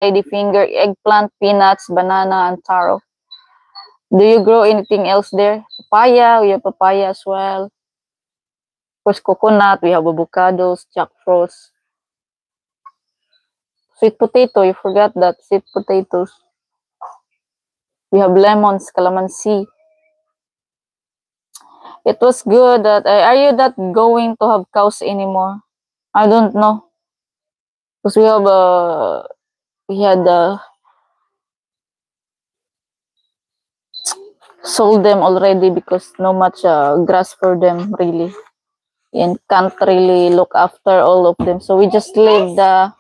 ladyfinger, eggplant, peanuts, banana, and taro. Do you grow anything else there? Papaya, we have papaya as well. Of course, coconut, we have avocados, jackfruits. Sweet potato, you forgot that, sweet potatoes. We have lemons, calamansi. It was good that, are you not going to have cows anymore? I don't know. Because we had sold them already because no much grass for them really. And can't really look after all of them. So we just leave the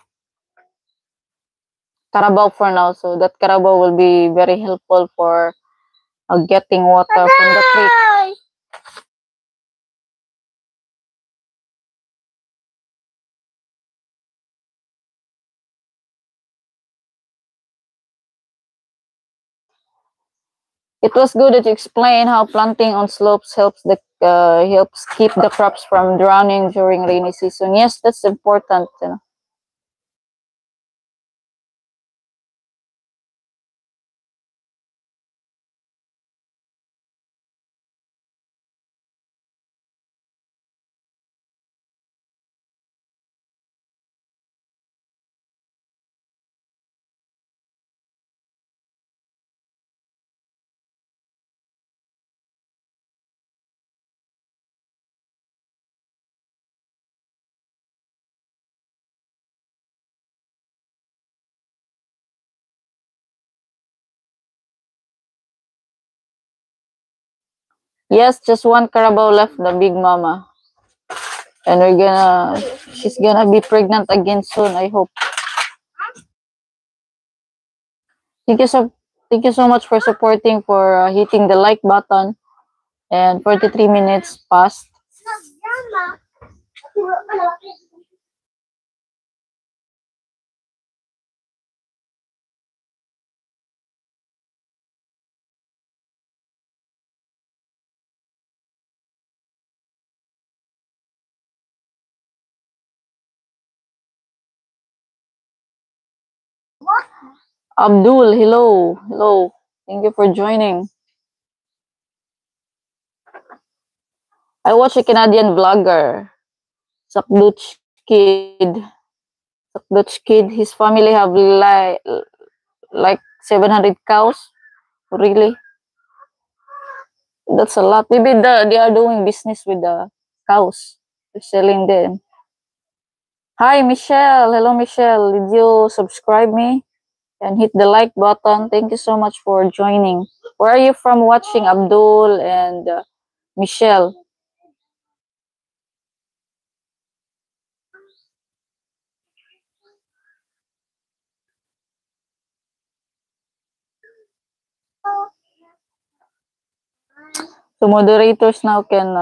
Carabao for now. So that Carabao will be very helpful for getting water from the creek. It was good that you explained how planting on slopes helps keep the crops from drowning during rainy season. Yes, that's important. You know. Yes, just one Carabao left, the big mama. And she's gonna be pregnant again soon, I hope. Thank you so, thank you so much for supporting, for hitting the like button. And 43 minutes passed. Abdul, hello. Hello. Thank you for joining. I watch a Canadian vlogger, Sakduch Kid. Sakduch Kid, his family have like 700 cows. Really? That's a lot. Maybe they are doing business with the cows. They're selling them. Hi, Michelle. Hello, Michelle. Did you subscribe me? And hit the like button. Thank you so much for joining. Where are you from watching, Abdul and Michelle? So moderators now can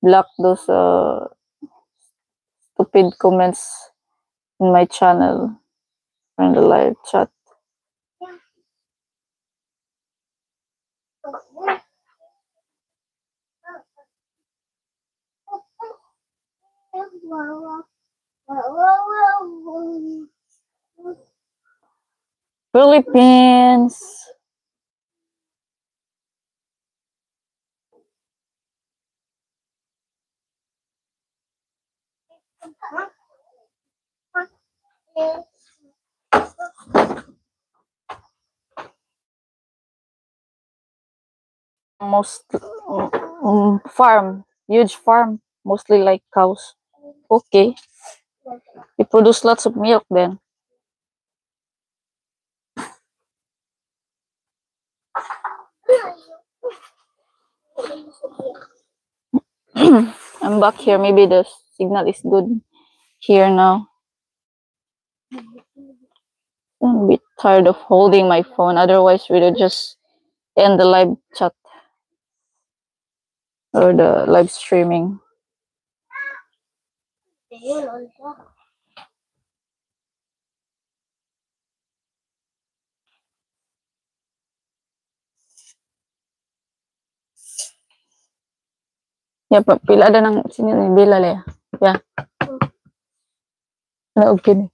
block those stupid comments in my channel in the live chat. Philippines. Most farm, huge farm, mostly like cows. Okay, they produce lots of milk then. I'm back here. Maybe the signal is good here now. I'm a bit tired of holding my phone. Otherwise, we would just end the live chat or the live streaming. Ya, pila ada nang sini ni bila le. Ya. Na okay ni.